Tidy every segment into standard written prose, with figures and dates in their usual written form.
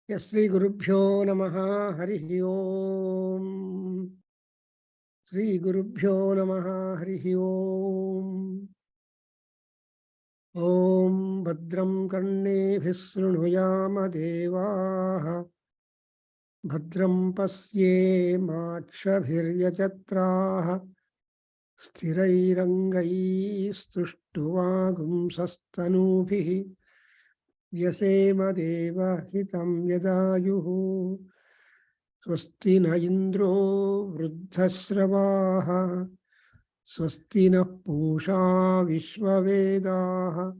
Shri Gurubhyo Namaha Harihi Om. Shri Gurubhyo Namaha Harihi Om. Om Bhadram Karnebhih Shrunuyama Devaah. Bhadram Pasye Makshabhiryajatraah. Sthirairangai Stuštuvagum Sastanubhih. Vyasema Deva Hitam Yadayuhu. Swasti na Indro Vruddhasravaha. Swasti na Pusha Vishwavedaha.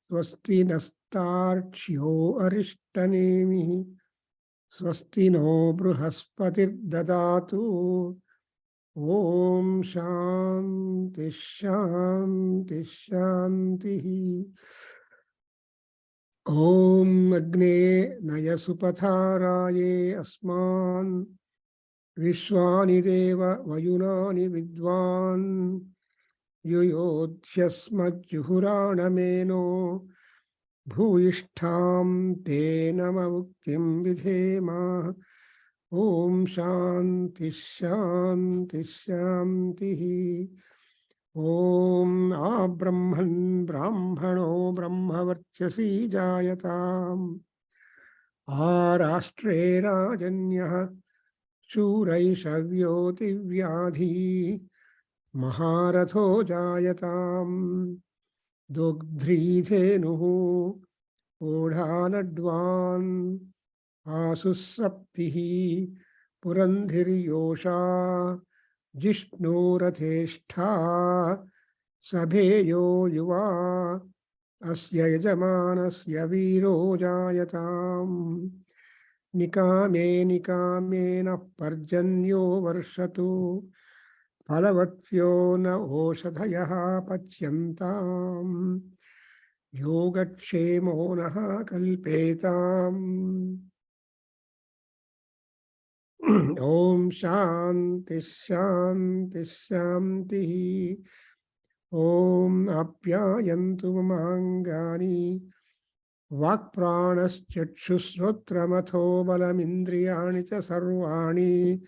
Swasti nastarchyo Arishtanemi. Swasti no Bruhaspatir Dadatu. Om Shanti Shanti Shanti. Om Agne Nayasupataraye Asman Vishwani Deva Vayunani Vidwan Yuyodhyasmajjuhurana Meno Bhuishtham Te Namavuktim Vidhema. Om Shanti Shanti Shanti. Om Abrahman Brahmano Brahmavarchasi Jayatam. Arashtre Rajanyah Shuraishavyoti Vyadhi. Maharatho Jayatam. Dugdhridhenuhu Odhanadvan. Asusaptihi Purandhiryosha. Jishnu Ratheshtha Sabheyo Yuva Asya Yajamanasya Viro Jayatam. Nikame Nikamena Parjanyo Varshatu Phalavatvyo na Oshadhayaha Pachyantam. Yogakshemo naha kalpetam. Om Shanti Shanti Shanti. Om Apyayantu Mamangani. Vakpranaschakshushrotramatho balamindriyani cha sarvani.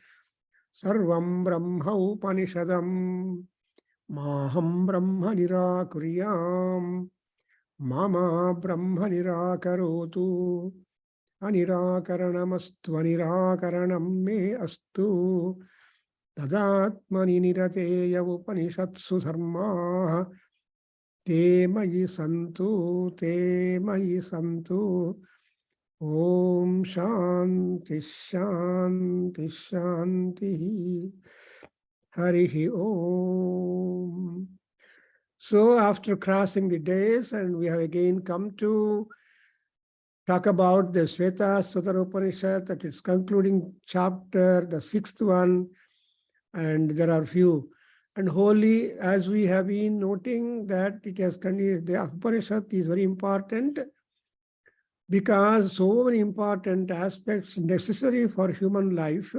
Sarvam Brahma Upanishadam. Maham Brahma Nirakuryam. Mama Brahma Nirakarotu. Anirakaranamastu anirakaranam me astu. Tadatmani nirateya upanishatsu dharma. Te mayi santu. Om Shanti Shanti Shanti. Harihi Om. So after crossing the days, and we have again come to talk about the Svetasvataropanishad, that its concluding chapter, the 6th one, and there are few. And wholly, as we have been noting, that it has continued, the Upanishad is very important because so many important aspects necessary for human life,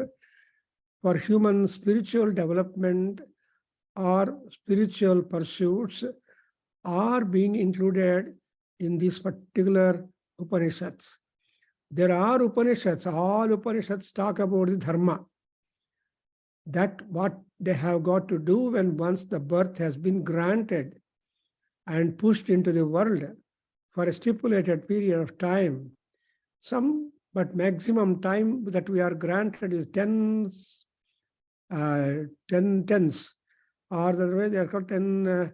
for human spiritual development or spiritual pursuits are being included in this particular Upanishads. There are Upanishads, all Upanishads talk about the dharma, that what they have got to do when once the birth has been granted and pushed into the world for a stipulated period of time. But maximum time that we are granted is 10 tenths, or the way they are called 10,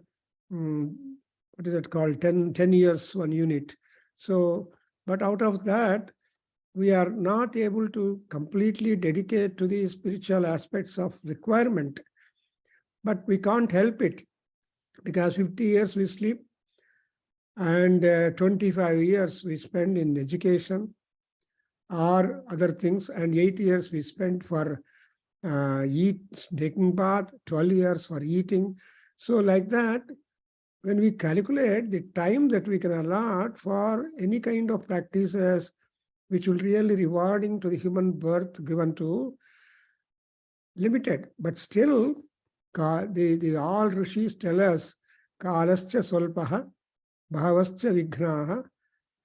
what is it called, 10 years, 1 unit. So, but out of that, we are not able to completely dedicate to the spiritual aspects of requirement. But we can't help it, because 50 years we sleep, and 25 years we spend in education or other things, and 8 years we spend for taking bath, 12 years for eating. So like that, when we calculate the time that we can allot for any kind of practices which will really rewarding to the human birth given to, limited. But still, the all rishis tell us, kalascha solpaha, bhavascha vignaha,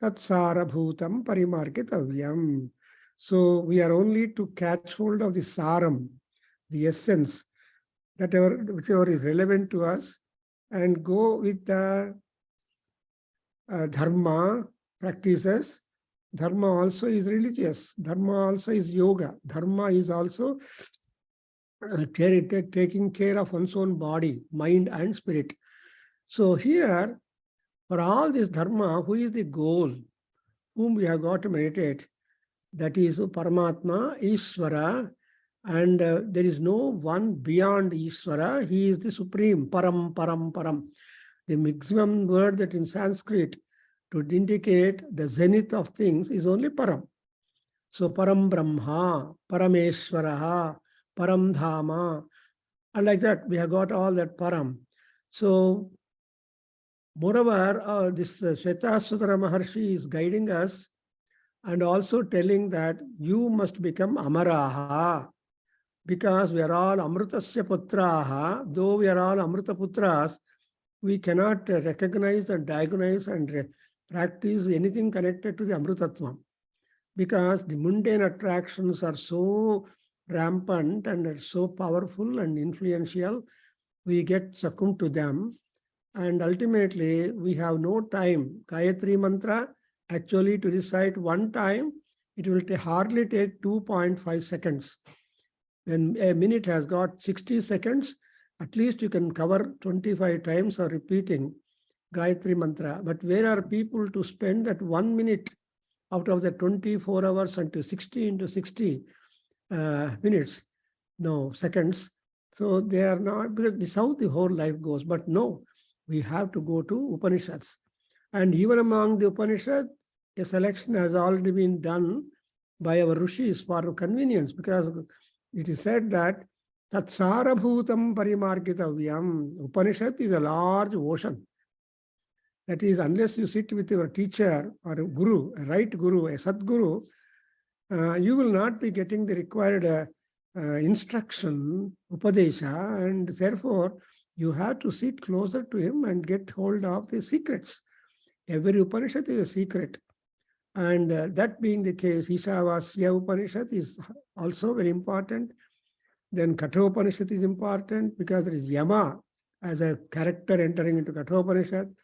tat sarabhutam parimargitavyam. So we are only to catch hold of the saram, the essence, whichever is relevant to us, and go with the dharma practices. Dharma also is religious. Dharma also is yoga. Dharma is also taking care of one's own body, mind, and spirit. So here, for all this dharma, who is the goal, whom we have got to meditate? That is Paramatma, Ishvara, and there is no one beyond Ishvara. He is the supreme, Param, Param, Param. The maximum word that in Sanskrit to indicate the zenith of things is only Param. So Param Brahma, Parameshwaraha, Param Dhama, and like that, we have got all that Param. So, moreover, this Svetasvatara Maharshi is guiding us and also telling that you must become Amaraha, because we are all Amrutasya Putraha. Though we are all Amrita Putras, we cannot recognize and diagnose and practice anything connected to the Amrutatvam, because the mundane attractions are so rampant and are so powerful and influential, we get succumbed to them. And ultimately, we have no time. Gayatri Mantra, actually to recite one time, it will hardly take 2.5 seconds. When a minute has got 60 seconds, at least you can cover 25 times or repeating Gayatri Mantra. But where are people to spend that 1 minute out of the 24 hours into 60 into 60 minutes? No, seconds. So they are not, because this is how the whole life goes. But no, we have to go to Upanishads. And even among the Upanishads, a selection has already been done by our rishis for convenience, because it is said that Tatsarabhutam Parimargitavyam. Upanishad is a large ocean. That is, unless you sit with your teacher or a guru, a right guru, a Sadguru, you will not be getting the required instruction, Upadesha, and therefore you have to sit closer to him and get hold of the secrets. Every Upanishad is a secret. And that being the case, Ishavasya Upanishad is also very important. Then Kathopanishad is important because there is Yama as a character entering into Kathopanishad.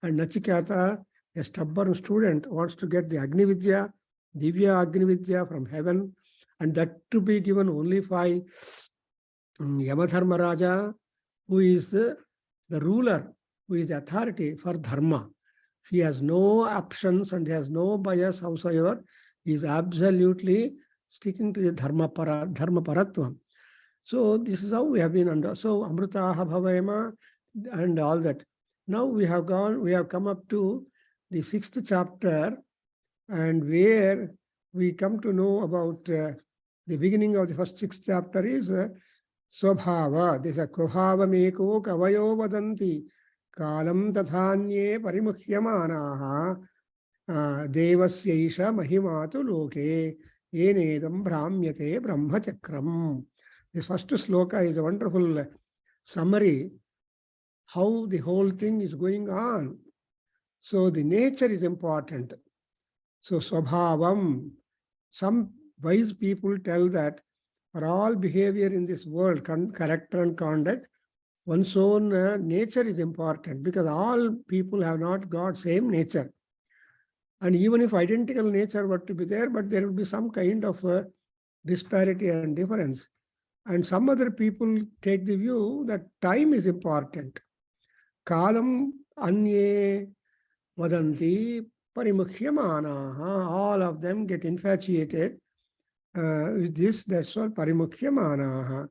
And Nachiketa, a stubborn student, wants to get the Agni Vidya, Divya Agni Vidya from heaven, and that to be given only by Yamadharmaraja, who is the ruler, who is the authority for Dharma. He has no options and he has no bias howsoever. He is absolutely sticking to the Dharma Paratvam. So this is how we have been under. So Amrutaha Bhavayama and all that. Now we have come up to the 6th chapter, and where we come to know about the beginning of the first 6th chapter is Swabhava. This is a Kohava Meko Kavayo Vadanti Kalam Tathanye Parimuhyamanaha Devasyaisha Mahimatu Loke Enedam Brahmyate Brahmachakram. This first sloka is a wonderful summary how the whole thing is going on. So the nature is important. So Swabhavam, some wise people tell that for all behavior in this world, character and conduct, one's own nature is important, because all people have not got same nature. And even if identical nature were to be there, but there will be some kind of disparity and difference. And some other people take the view that time is important. Kalam anye vadanti parimukhyamanaha. All of them get infatuated with this. That's all parimukhyamanaha.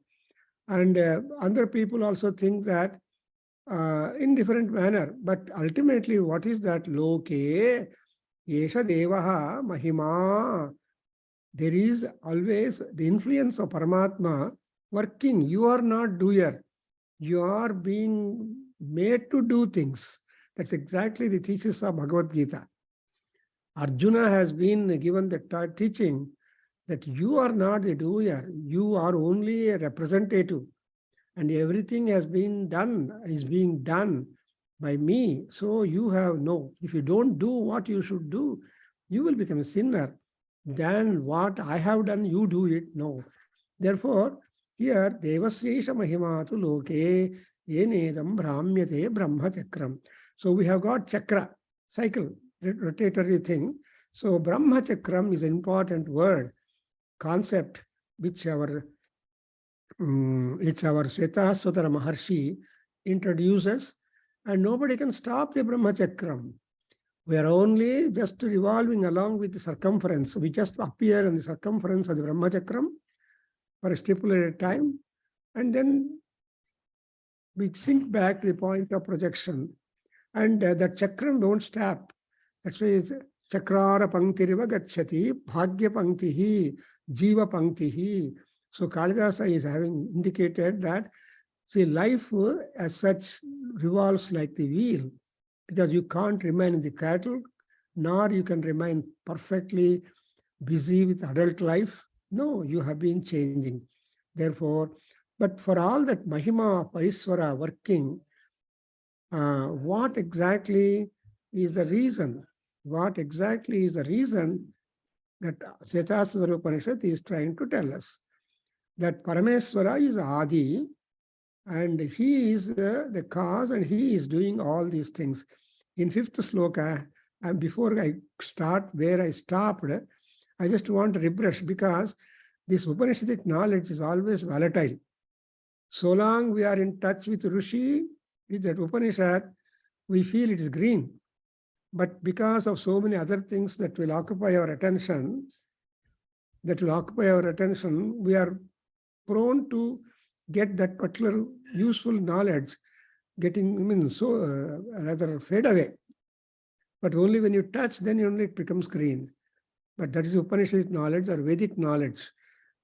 And other people also think that in different manner. But ultimately, what is that? Loke yesha devaha mahima. There is always the influence of Paramatma working. You are not doer. You are being made to do things. That's exactly the thesis of Bhagavad Gita. Arjuna has been given the teaching that you are not the doer. You are only a representative. And everything has been done, is being done by me. So you have no. If you don't do what you should do, you will become a sinner. Then what I have done, you do it. No. Therefore, here, Devasesha Mahimatu Loke Yenedam Brahmyate Brahma Chakram. So we have got chakra, cycle, rotatory thing. So Brahma Chakram is an important word, concept, which it's our Svetasvatara Maharshi introduces, and nobody can stop the Brahma Chakram. We are only just revolving along with the circumference. We just appear in the circumference of the Brahma Chakram for a stipulated time, and then we sink back to the point of projection. And that chakram don't stop. That's why it's chakrara panktiriva gacchati, bhagya panktihi, jiva panktihi. So Kalidasa is having indicated that, see, life as such revolves like the wheel, because you can't remain in the cradle, nor you can remain perfectly busy with adult life. No, you have been changing. Therefore, but for all that Mahima of Aishwara working, what exactly is the reason? What exactly is the reason that Svetasvataropanishad is trying to tell us? That Parameswara is Adi, and he is the cause, and he is doing all these things. In fifth sloka, and before I start where I stopped, I just want to refresh, because this Upanishadic knowledge is always volatile. So long we are in touch with Rishi, with that Upanishad, we feel it is green. But because of so many other things that will occupy our attention, we are prone to get that particular useful knowledge rather fade away. But only when you touch, then only it becomes green. But that is Upanishadic knowledge or Vedic knowledge.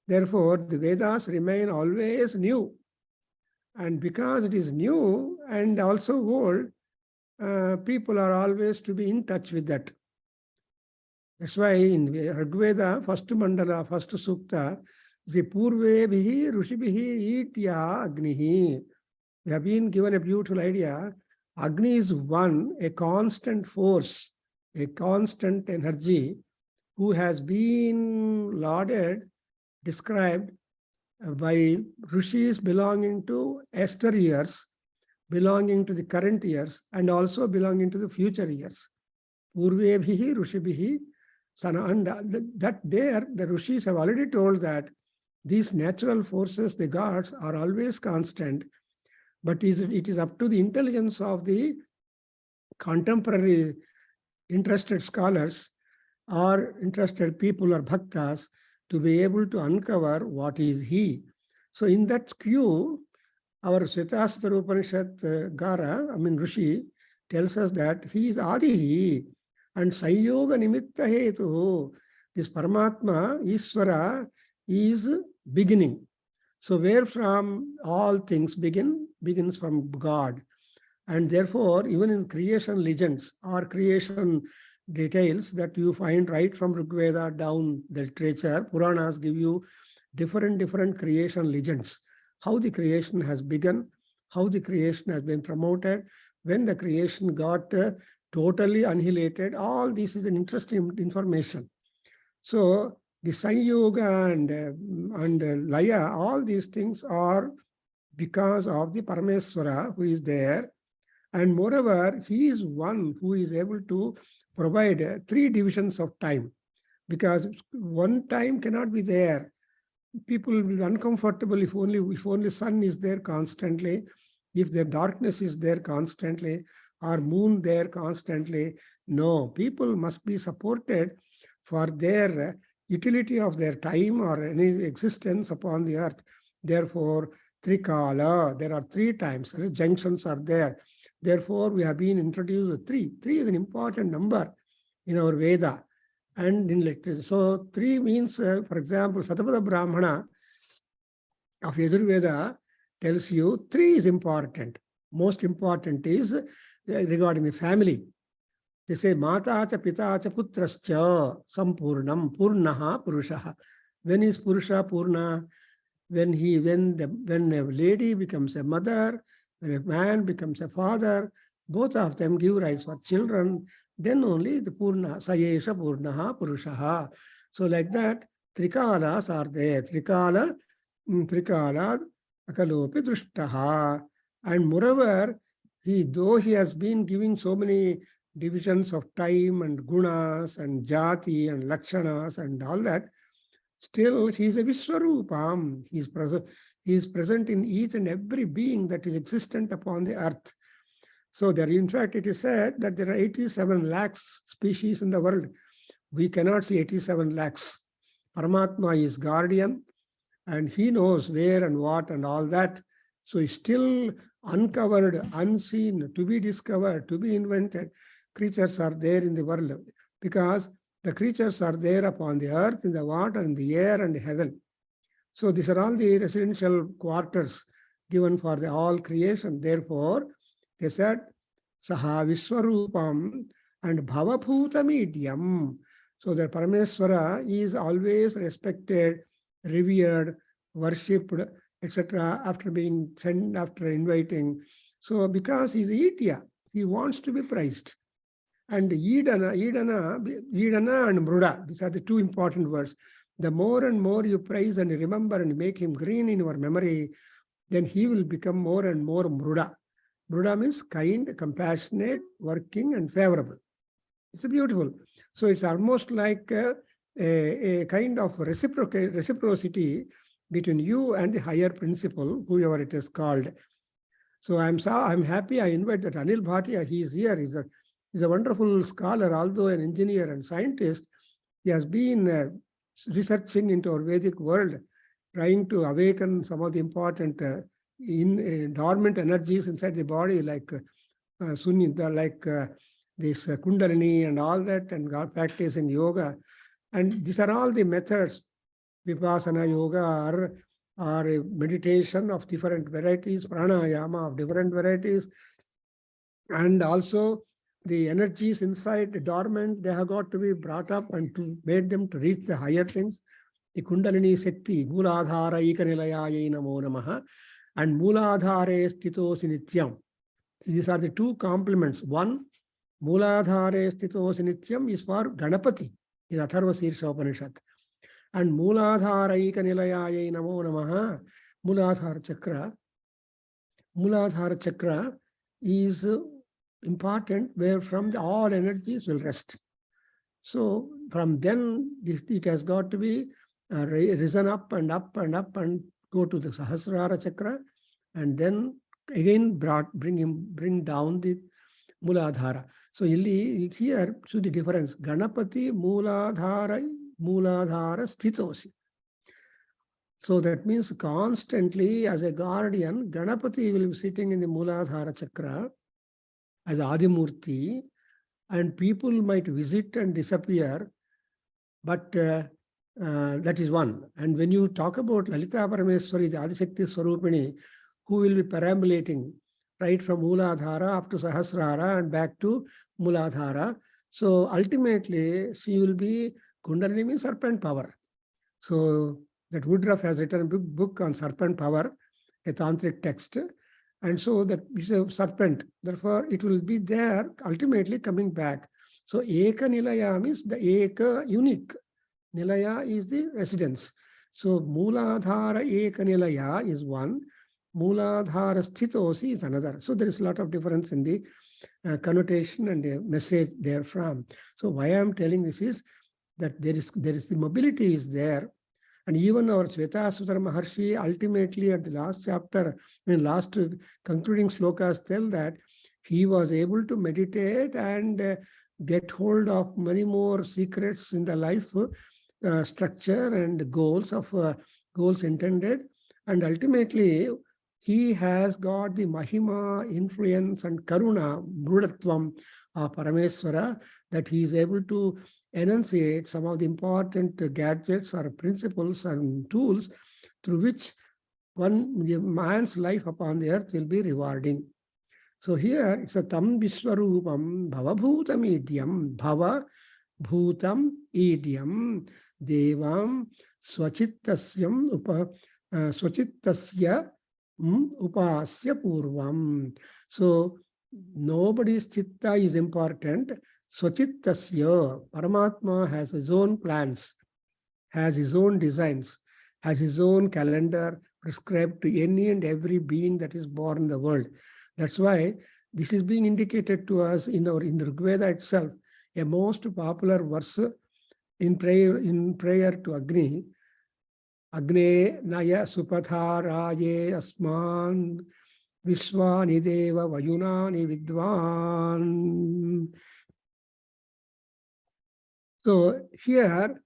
Therefore, the Vedas remain always new. And because it is new and also old, people are always to be in touch with that. That's why in Rigveda, first mandala, first sukta, the purvebihi rushibihi itya agnihi. We have been given a beautiful idea. Agni is one, a constant force, a constant energy, who has been lauded, described by rishis belonging to Esther years, belonging to the current years, and also belonging to the future years. Purvebhihi Rushibihi Sana, and that there, the rishis have already told that these natural forces, the gods, are always constant, but it is up to the intelligence of the contemporary interested scholars or interested people or bhaktas to be able to uncover what is he. So in that queue, our Svetasvataropanishad Rishi tells us that he is Adihi and Sanyoga Nimitta Hetu. This Paramatma, Ishvara, is beginning. So where from all things begins from God. And therefore, even in creation legends or creation details that you find right from Rigveda down the literature, Puranas give you different creation legends. How the creation has begun, how the creation has been promoted, when the creation got totally annihilated, all this is an interesting information. So the Sanyoga and Laya, all these things are because of the Parameswara who is there. And moreover, he is one who is able to provide three divisions of time, because one time cannot be there. People will be uncomfortable if only sun is there constantly, if the darkness is there constantly, or moon there constantly. No, people must be supported for their utility of their time or any existence upon the earth. Therefore, Trikala, there are three times, junctions are there. Therefore, we have been introduced with three. Three is an important number in our Veda and in literature. So, three means, for example, Satapada Brahmana of Yajurveda tells you three is important. Most important is regarding the family. They say, Mata cha pita cha putrascha sampurnam purnaha purushaha. When is Purusha Purna? When a lady becomes a mother, when a man becomes a father, Both of them give rise for children. Then only the Purna, Sayesha Purnaha Purushaha. So like that, Trikalas are there. Trikala Akalopi Drushtaha. And moreover, though he has been giving so many divisions of time and gunas and jati and lakshanas and all that, still he is a Vishwarupam. He is present in each and every being that is existent upon the earth. So there, in fact, it is said that there are 87 lakhs species in the world. We cannot see 87 lakhs. Paramatma is guardian, and he knows where and what and all that. So it's still uncovered, unseen, to be discovered, to be invented. Creatures are there in the world because the creatures are there upon the earth, in the water, in the air, and the heaven. So these are all the residential quarters given for the all creation. Therefore, they said, Saha Vishwarupam and Bhavabhuta medium. So that Parameswara is always respected, revered, worshipped, etc. after being sent, after inviting. So because he's Itya, he wants to be praised. And Idana and Mruda, these are the two important words. The more and more you praise and remember and make him green in your memory, then he will become more and more Mruda. Mruda means kind, compassionate, working, and favorable. It's beautiful. So it's almost like a kind of reciprocity between you and the higher principle, whoever it is called. So I'm happy. I invite that Anil Bhatia. He is here. He's a wonderful scholar, although an engineer and scientist. He has been researching into our Vedic world, trying to awaken some of the important dormant energies inside the body, like this Kundalini and all that, and God practicing yoga. And these are all the methods, Vipassana yoga or a meditation of different varieties, pranayama of different varieties, and also the energies inside the dormant, they have got to be brought up and to made them to reach the higher things. The Kundalini Shakti, Mooladhara Ikanilayaye Namo Namaha, and Mooladhare Sthitosi Nityam. These are the two complements. One, Mooladhare Sthitosi Nityam is for Ganapati in Adhyayana. And Mooladhara Ikanilayaye Namo Namaha, Mooladhara Chakra is important, where from all energies will rest. So from then, it has got to be risen up and up and up and go to the Sahasrara Chakra, and then again bring down the Mooladhara. So here, see the difference. Ganapati Mooladhara Sthitosi. So that means constantly as a guardian, Ganapati will be sitting in the Mooladhara Chakra as Adimurti, and people might visit and disappear, but that is one. And when you talk about Lalita Parameswari, the Adishakti Swarupini, who will be perambulating right from Mooladhara up to Sahasrara and back to Mooladhara. So ultimately, she will be Kundalini means serpent power. So that Woodruff has written a book on serpent power, a tantric text. And so that is a serpent. Therefore, it will be there ultimately coming back. So Eka Nilaya means the Eka unique. Nilaya is the residence. So Mooladhara Eka Nilaya is one. Mooladhara Sthitosi is another. So there is a lot of difference in the connotation and the message therefrom. So why I am telling this is that there is the mobility is there. And even our Svetasvataropanishad Maharshi ultimately at the last chapter, last concluding slokas tell that he was able to meditate and get hold of many more secrets in the life structure and goals intended. And ultimately, he has got the Mahima, influence and Karuna, Brudatvam of Parameswara, that he is able to enunciate some of the important gadgets or principles and tools through which man's life upon the earth will be rewarding. So here it's a Tam Vishwarupam Bhavabhutam Idyam, Bhava Bhutam Idyam, Devam Swachittasya Upasya Purvam. So Nobody's chitta is important. Swachittasya. Paramatma has his own plans, has his own designs, has his own calendar prescribed to any and every being that is born in the world. That's why this is being indicated to us in the Veda itself. A most popular verse in prayer to Agni. Agne naya supatharaye asman Vishwani deva vayunani vidwan. So here,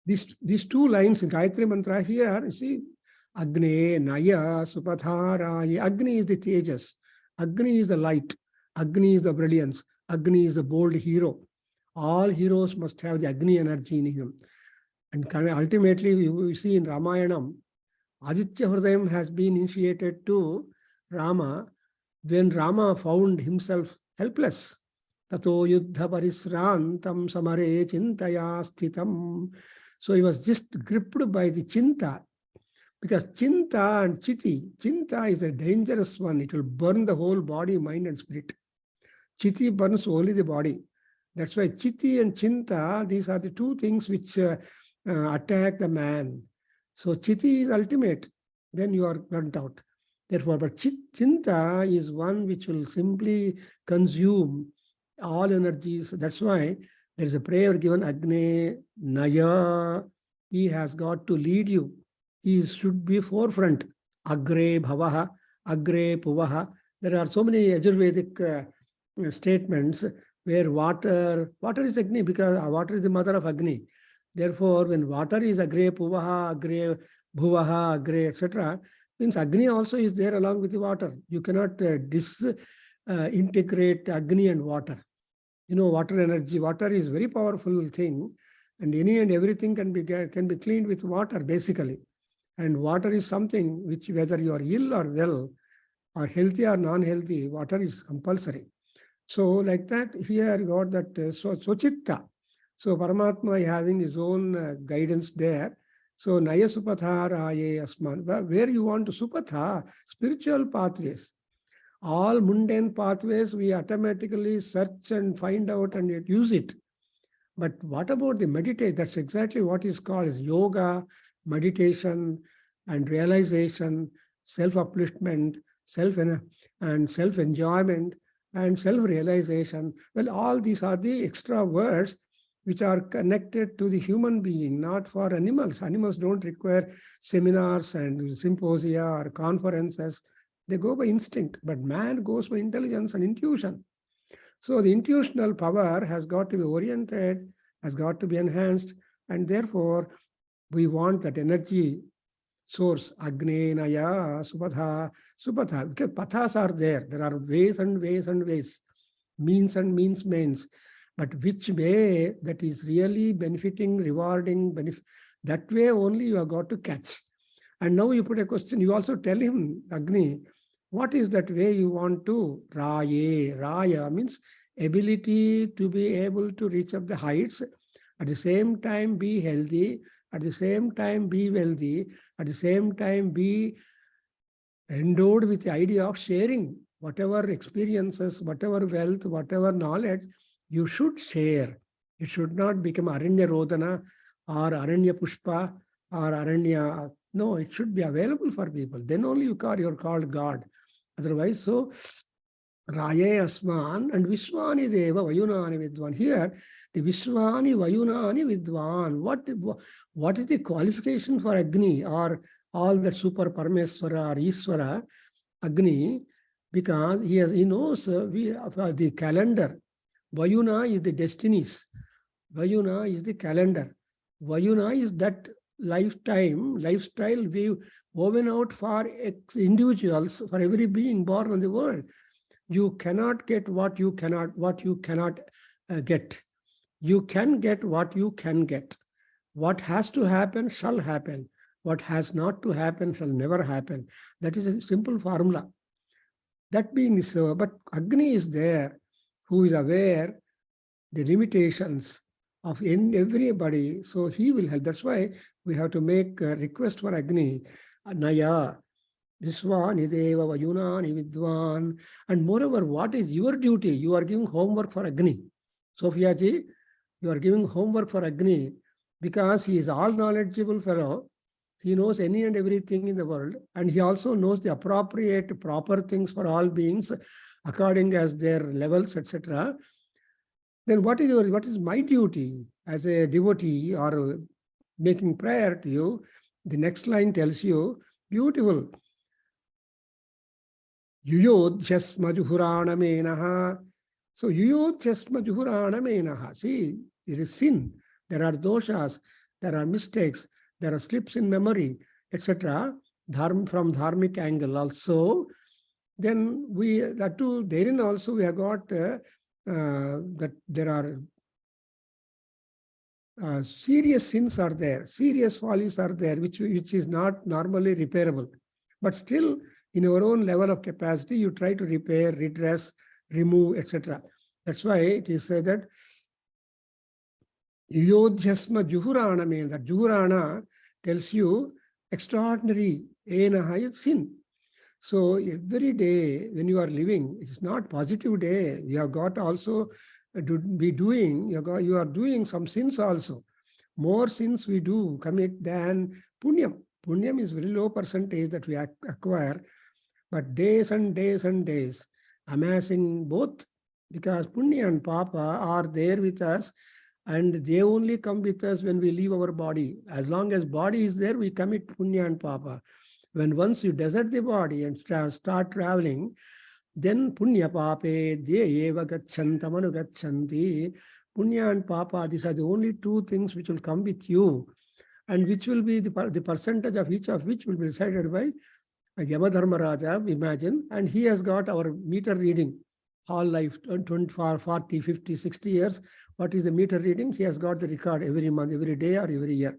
these two lines in Gayatri Mantra here, you see, Agne, Naya, Supatharaya. Agni is the Tejas. Agni is the light. Agni is the brilliance. Agni is the bold hero. All heroes must have the Agni energy in him. And ultimately, we see in Ramayanam, Aditya Hridayam has been initiated to Rama when Rama found himself helpless. Tato yuddha parisrantam samare chintaya sthitam. So he was just gripped by the chinta, because chinta and chinta is a dangerous one. It will burn the whole body, mind and spirit. Chiti burns only the body. That's why chiti and chinta, these are the two things which attack the man. So chiti is ultimate when you are burnt out. Therefore, but chinta is one which will simply consume all energies. That's why there is a prayer given, Agne Naya. He has got to lead you. He should be forefront. Agre Bhavaha, Agre Puvaha. There are so many Ayurvedic statements where water is Agni, because water is the mother of Agni. Therefore, when water is Agre Puvaha, Agre Bhuvaha, Agre, etc., means Agni also is there along with the water. You cannot disintegrate Agni and water. You know, water energy. Water is very powerful thing, and any and everything can be cleaned with water, basically. And water is something which, whether you are ill or well, or healthy or non-healthy, water is compulsory. So like that, here got that Sochitta. So Paramatma having his own guidance there. So Naya Supatha Raye Asman, where you want to Supatha, spiritual pathways. All mundane pathways, we automatically search and find out and use it. But what about the meditate? That's exactly what is called as yoga, meditation, and realization, self-upliftment, self-enjoyment, and self-realization. Well, all these are the extra words which are connected to the human being, not for animals. Animals don't require seminars and symposia or conferences. They go by instinct, but man goes by intelligence and intuition. So the intuitional power has got to be oriented, has got to be enhanced, and therefore we want that energy source, Agne, Naya, Supatha, because pathas are there. There are ways and ways and ways, means and means. But which way that is really benefiting, rewarding, that way only you have got to catch. And now you put a question, you also tell him, Agni, what is that way you want to? Raya means ability to be able to reach up the heights, at the same time be healthy, at the same time be wealthy, at the same time be endowed with the idea of sharing whatever experiences, whatever wealth, whatever knowledge, you should share. It should not become Aranya Rodana or Aranya Pushpa or Aranya. No, it should be available for people. Then only you're called God. Otherwise, so Raye Asman and Vishwani Deva Vayunani Vidwan. Here, the Vishwani Vayunani Vidwan. What is the qualification for Agni or all that Super Parameswara or Iswara Agni? Because he knows the calendar. Vayuna is the destinies. Vayuna is the calendar. Vayuna is that lifestyle we woven out for individuals, for every being born on the world. You cannot get what you cannot get. You can get what you can get. What has to happen shall happen. What has not to happen shall never happen. That is a simple formula. That being so, but Agni is there, who is aware the limitations of everybody, so he will help. That's why we have to make a request for Agni, Naya, Viswani Deva Vayunani Vidwan. And moreover, what is your duty? You are giving homework for Agni. Sophia ji, you are giving homework for Agni because he is all knowledgeable fellow. He knows any and everything in the world, and he also knows the appropriate, proper things for all beings according as their levels, etc. Then what is my duty as a devotee or making prayer to you? The next line tells you, beautiful. Yuyodhyasma juhurana menaha. So yuyodhyasma juhurana menaha. See, there is sin, there are doshas, there are mistakes, there are slips in memory, etc. From dharmic angle also. Then that too, therein also we have got that there are serious sins are there, serious follies are there, which is not normally repairable. But still, in your own level of capacity, you try to repair, redress, remove, etc. That's why it is said that Yuyodhyasma Juhurana means that Juhurana tells you extraordinary enaha is sin. So every day when you are living, it is not positive day. You have got also to be doing, you are doing some sins also. More sins we do commit than punyam. Punyam is very low percentage that we acquire, but days and days and days, amassing both, because punya and papa are there with us, and they only come with us when we leave our body. As long as body is there, we commit punya and papa. When once you desert the body and start traveling, then punya pape de eva gachantamanu gachanti. Punya and papa, these are the only two things which will come with you, and which will be the percentage of each of which will be decided by Yamadharmaraja, imagine, and he has got our meter reading all life, 40, 50, 60 years. What is the meter reading? He has got the record every month, every day, or every year.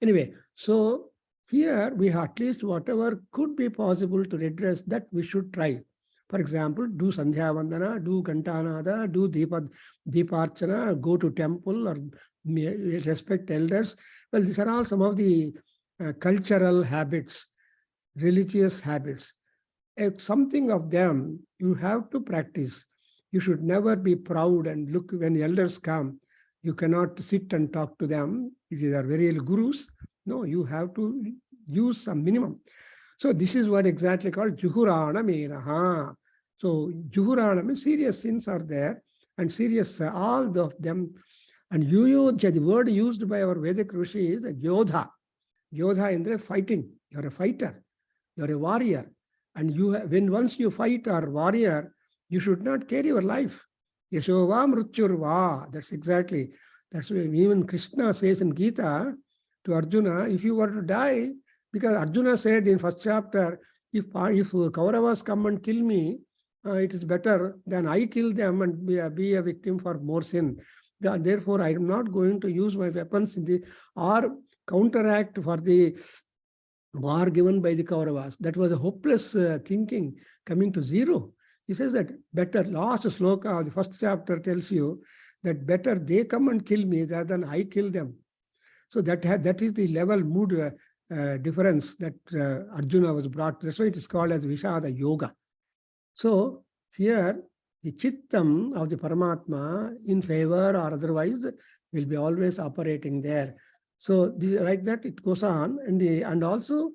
Anyway, so here we have at least whatever could be possible to redress, that we should try. For example, do Sandhya Vandana, do Gantanada, do Deeparchana, go to temple or respect elders. Well, these are all some of the cultural habits, religious habits. Something of them you have to practice. You should never be proud and look when elders come. You cannot sit and talk to them if they are very gurus. No, you have to use some minimum. So this is what exactly called Juhurana Menaha. So Juhurana means serious sins are there, and serious all of them. And Yuyodhya, the word used by our Vedic Rishi is Yodha. Yodha in fighting. You're a fighter. You're a warrior. And when once you fight or warrior, you should not carry your life. Yashova mrutyurva. That's exactly. That's why even Krishna says in Gita to Arjuna, if you were to die, because Arjuna said in first chapter, if Kauravas come and kill me, it is better than I kill them and be a victim for more sin. Therefore, I am not going to use my weapons or counteract for the war given by the Kauravas. That was a hopeless thinking coming to zero. He says that better, last sloka of the first chapter tells you that better they come and kill me rather than I kill them. So that is the level mood difference that Arjuna was brought. That's why it is called as Vishada Yoga. So here the chittam of the Paramatma in favor or otherwise will be always operating there. So like that it goes on, and also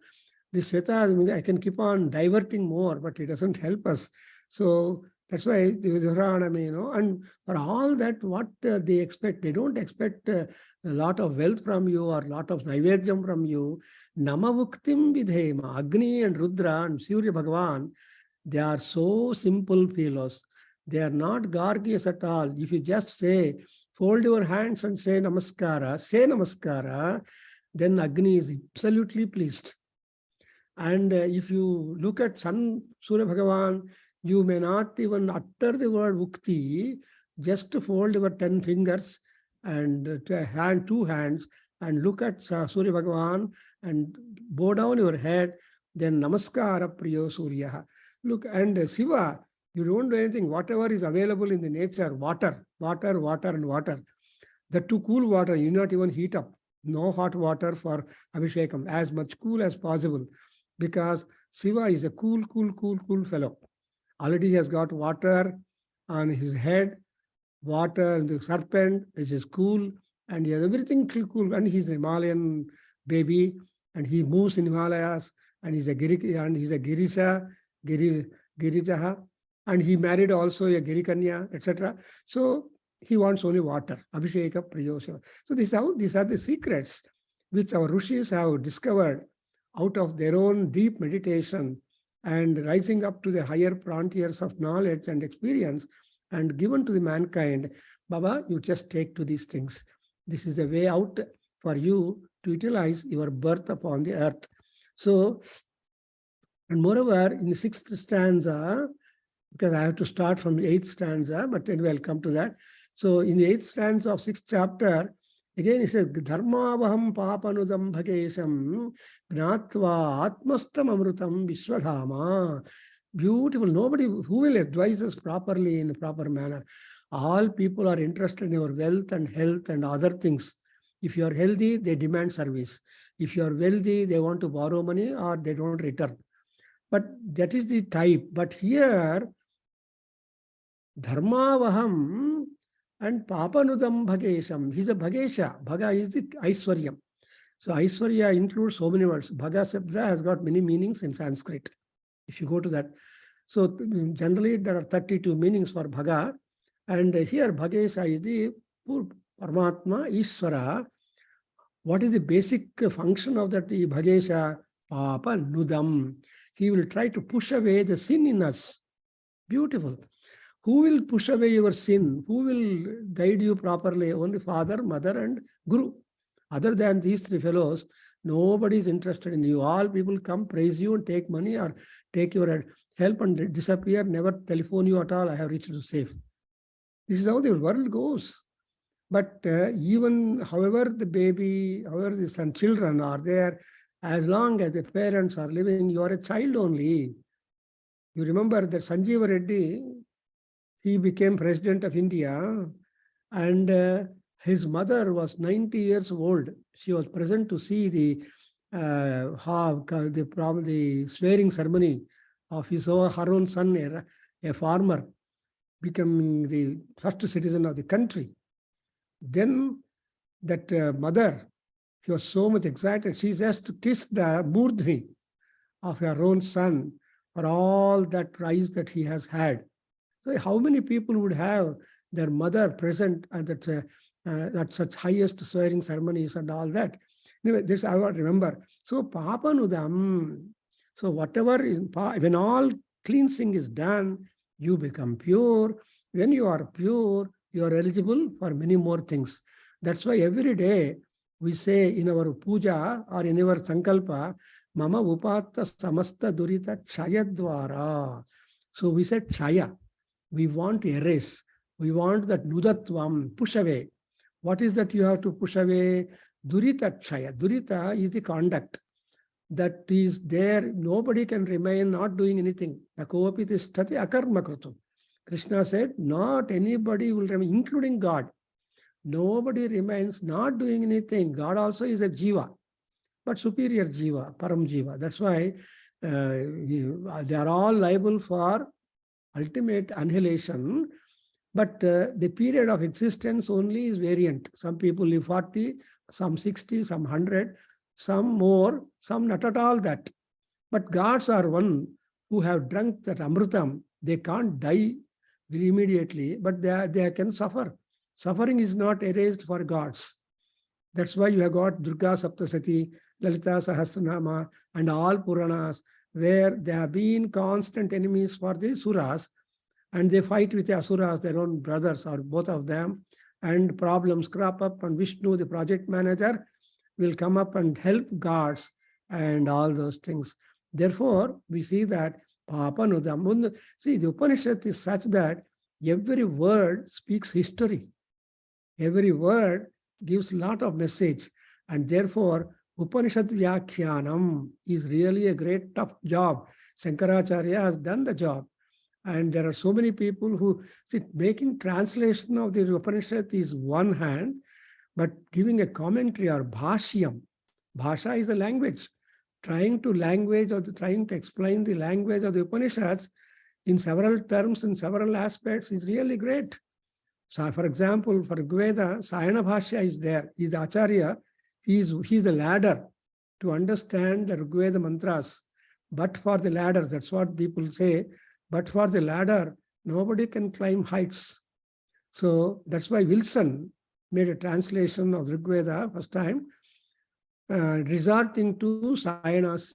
the Sveta, I can keep on diverting more, but it doesn't help us. So that's why the and for all that, what they expect, they don't expect a lot of wealth from you or a lot of naivedyam from you. Namavuktim vidhema, Agni and Rudra and Surya Bhagavan, they are so simple fellows. They are not gorgeous at all. If you just say, fold your hands and say namaskara, then Agni is absolutely pleased. And if you look at Sun Surya Bhagavan, you may not even utter the word Ukti, just fold your 10 fingers and two hands and look at Surya Bhagavan and bow down your head, then Namaskara Priyo Surya. Look, and Shiva, you don't do anything. Whatever is available in the nature, water, and water. The too cool water, you not even heat up. No hot water for Abhishekam, as much cool as possible. Because Shiva is a cool fellow. Already he has got water on his head, water, the serpent, which is cool, and he has everything cool. And he's a Himalayan baby, and he moves in Himalayas, and he's a Girija, and he married also a Girikanya, etc. So he wants only water. Abhisheka Priyosha. So these are the secrets which our rishis have discovered out of their own deep meditation and rising up to the higher frontiers of knowledge and experience and given to the mankind. Baba, you just take to these things. This is the way out for you to utilize your birth upon the earth. So, and moreover, in the 6th stanza, because I have to start from the 8th stanza, but anyway, I'll come to that. So in the 8th stanza of 6th chapter, again he says, Dharmavaham papanudam bhagesham gnatva atmastam amrutam vishwadhama. Beautiful. Nobody who will advise us properly in a proper manner. All people are interested in your wealth and health and other things. If you are healthy, they demand service. If you are wealthy, they want to borrow money or they don't return. But that is the type. But here, Dharmavaham and Papanudam Bhagesham. He's a Bhagesha. Bhaga is the Aiswaryam. So Aiswarya includes so many words. Bhaga Sabda has got many meanings in Sanskrit. If you go to that. So generally there are 32 meanings for Bhaga. And here Bhagesha is the Paramatma, Ishvara. What is the basic function of that Bhagesha? Papa Nudam. He will try to push away the sin in us. Beautiful. Who will push away your sin? Who will guide you properly? Only Father, Mother, and Guru. Other than these three fellows, nobody is interested in you. All people come, praise you, and take money or take your help and disappear, never telephone you at all. I have reached you safe. This is how the world goes. But even however the baby, however the children are there, as long as the parents are living, you are a child only. You remember that Sanjeeva Reddy, he became president of India, and his mother was 90 years old. She was present to see the swearing ceremony of her own son, a farmer, becoming the first citizen of the country. Then that mother, she was so much excited. She just kissed the murdhi of her own son for all that rise that he has had. So how many people would have their mother present at such highest swearing ceremonies and all that? Anyway, this I will remember. So Papanudam. So whatever is, when all cleansing is done, you become pure. When you are pure, you are eligible for many more things. That's why every day we say in our puja or in our sankalpa, Mama Upatta Samasta Durita Chayadvara. So we said Chaya. We want to erase. We want that Nudatvam, push away. What is that you have to push away? Durita Chaya. Durita is the conduct that is there. Nobody can remain not doing anything. Nakopi tishtati akarma krutu. Krishna said, not anybody will remain, including God. Nobody remains not doing anything. God also is a jiva, but superior jiva, param jiva. That's why they are all liable for ultimate annihilation. But the period of existence only is variant. Some people live 40, some 60, some 100, some more, some not at all that. But gods are one who have drunk that amrutam. They can't die immediately, but they can suffer. Suffering is not erased for gods. That's why you have got Durga Saptasati, Lalita Sahasranama, and all Puranas, where they have been constant enemies for the Suras, and they fight with the Asuras, their own brothers, or both of them, and problems crop up, and Vishnu, the project manager, will come up and help gods and all those things. Therefore, we see that Papanudam. See, the Upanishad is such that every word speaks history. Every word gives a lot of message. And therefore, Upanishad Vyakhyanam is really a great tough job. Shankaracharya has done the job. And there are so many people who see making translation of the Upanishad is one hand, but giving a commentary or bhashyam. Bhasha is a language. trying to explain the language of the Upanishads in several terms, in several aspects is really great. So, for example, for Veda, Sayana Bhashya is there. He's the Acharya. He's the ladder to understand the Veda mantras. But for the ladder, that's what people say, but for the ladder, nobody can climb heights. So that's why Wilson made a translation of Veda first time, resorting to Sayana's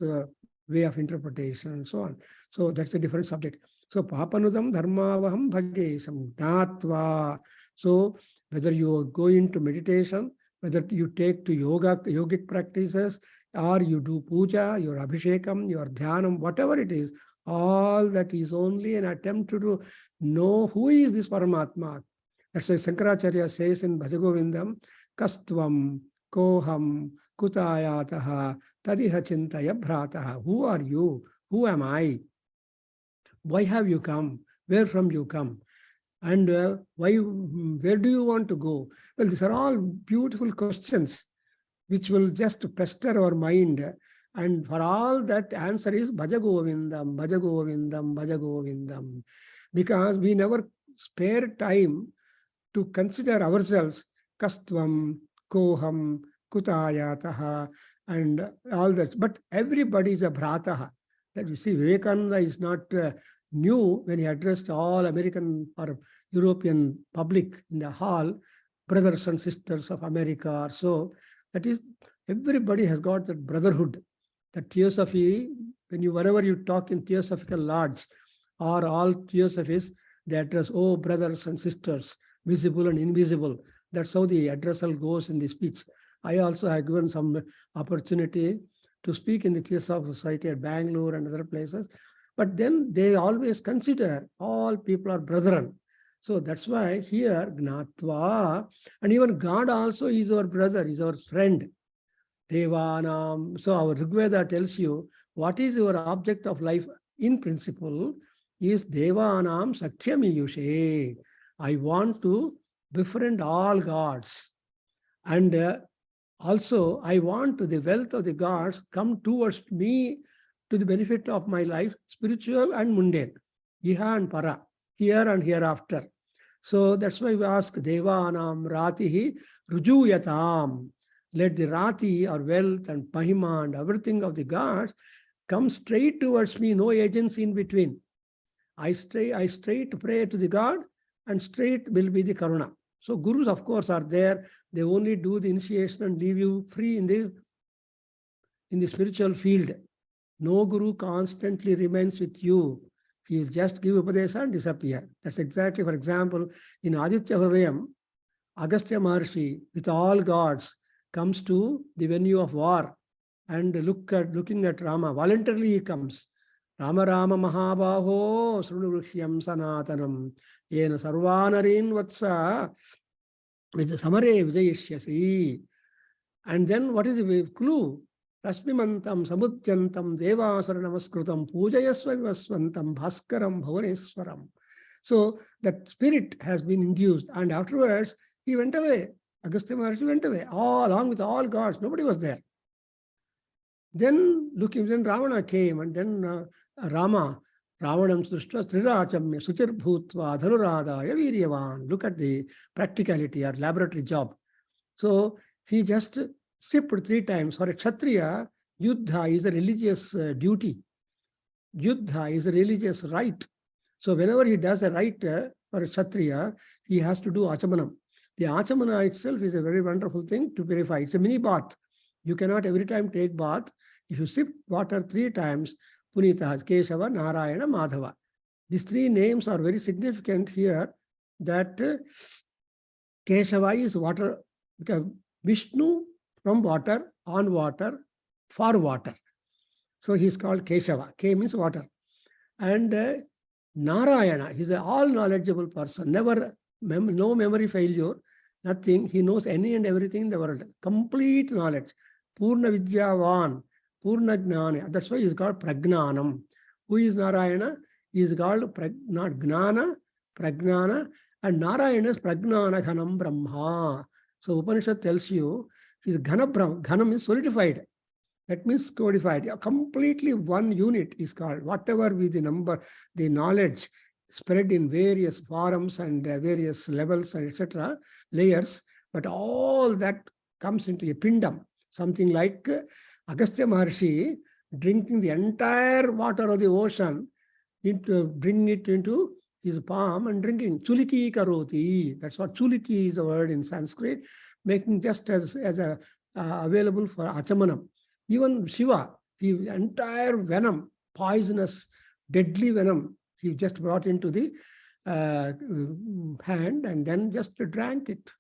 way of interpretation and so on. So that's a different subject. So Papanudam Dharmavaham Bhagesam Gnatva. So whether you go into meditation, whether you take to yogic practices, or you do puja, your abhishekam, your dhyanam, whatever it is, all that is only an attempt to know who is this Paramatma. That's why Shankaracharya says in Bhajagovindam, Kastvam, Koham, Kutayataha, Tadiha Chintaya Bhrataha. Who are you? Who am I? Why have you come? Where from you come? And where do you want to go? Well, these are all beautiful questions which will just pester our mind. And for all that, answer is Bhajagovindam, Bhajagovindam, Bhajagovindam. Because we never spare time to consider ourselves, Kastvam, Koham, Kutayataha, and all that. But everybody is a Bhrataha. That you see, Vivekananda is not new when he addressed all American or European public in the hall, brothers and sisters of America or so. That is, everybody has got that brotherhood. That theosophy, whenever you talk in theosophical lodge or all theosophies, they address, oh, brothers and sisters, visible and invisible. That's how the addressal goes in the speech. I also have given some opportunity to speak in the Theosophical Society at Bengaluru and other places. But then they always consider all people are brethren. So that's why here, Gnatva, and even God also is our brother, is our friend. Devanam. So our Rigveda tells you what is your object of life in principle is Devanam Sakhyamiyushe. I want to befriend all gods. And also, I want to the wealth of the gods come towards me to the benefit of my life, spiritual and mundane, Iha and Para, here and hereafter. So that's why we ask Devanam Ratihi Rujuyatam. Let the Rati or wealth and Mahima and everything of the gods come straight towards me, no agency in between. I straight pray to the God and straight will be the Karuna. So gurus, of course, are there. They only do the initiation and leave you free in the spiritual field. No guru constantly remains with you. He will just give upadesha and disappear. That's exactly, for example, in Aditya Hridayam, Agastya Maharshi, with all gods, comes to the venue of war and looking at Rama. Voluntarily he comes. Rama Rama Mahabaho Srunurushyam Sanatanam Yena Sarvanarin Vatsa with the Samare Vijayishyasi. And then what is the clue? Rasmimantam Samudyantam Devasara Namaskrutam Pujayasva Vivasvantam Bhaskaram Bhuvaneswaram. So that spirit has been induced, and afterwards he went away. Agastya Maharshi went away, along with all gods. Nobody was there. Then Ravana came, and then Ravanam Srushta Trirachamya Suchir Bhutva Dhanurada Yaviryavan. Look at the practicality or laboratory job. So he just sipped 3 times. For a Kshatriya, Yuddha is a religious duty. Yuddha is a religious right. So whenever he does a rite for a Kshatriya, he has to do Achamanam. The Achamana itself is a very wonderful thing to purify. It's a mini bath. You cannot every time take bath. If you sip water 3 times, Punita, Keshava, Narayana, Madhava. These 3 names are very significant here, that Keshava is water, because Vishnu from water, on water, for water. So he is called Keshava. K means water. And Narayana, he is an all-knowledgeable person, no memory failure, nothing. He knows any and everything in the world. Complete knowledge. Purna Vidyavan, Purna Gnana. That's why he is called Pragnanam. Who is Narayana? He is called Gnana, Pragnana, and Narayana is Pragnana Ghanam Brahma. So Upanishad tells you, he is Ghana Brahma. Ghanam is solidified. That means codified. Completely one unit is called. Whatever with the number, the knowledge spread in various forums and various levels and etc. layers, but all that comes into a pindam. Something like Agastya Maharshi drinking the entire water of the ocean, bring it into his palm and drinking. Chuliki karoti. That's what chuliki is a word in Sanskrit, making just as a available for achamanam. Even Shiva, the entire venom, poisonous, deadly venom, he just brought into the hand and then just drank it.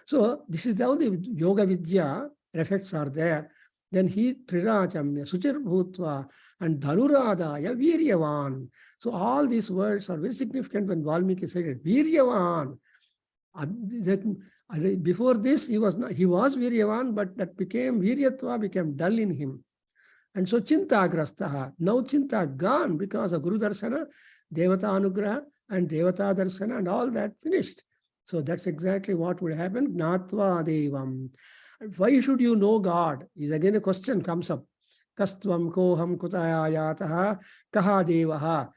So this is how the yoga vidya effects are there. Then he trirachamya, suchir bhutva, and dhanuradaya viryavan. So all these words are very significant when Valmiki said it. Viryavan. Before this, he was viryavan, but that became viryatva, became dull in him. And so chintagrastaha. Now chinta gone because of Guru Darsana, Devata Anugraha, and Devata Darsana, and all that finished. So that's exactly what would happen. Gnatva devam. Why should you know God? Is again a question comes up. Kastvam koham kutaya yataha kaha devaha.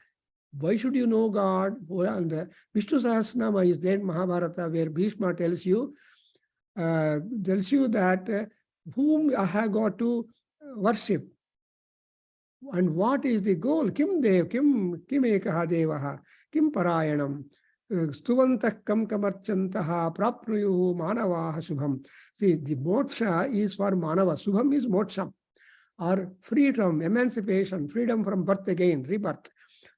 Why should you know God? And Vishnu Sahasranama is there in Mahabharata, where Bhishma tells you that whom I have got to worship. And what is the goal? Kim dev, kim ekaha devaha, kim parayanam. Stuvantah kam kamarchantaha prapnuyuhu manavaha subham. See, the moksha is for manava. Subham is moksha, or freedom, emancipation, freedom from birth again, rebirth.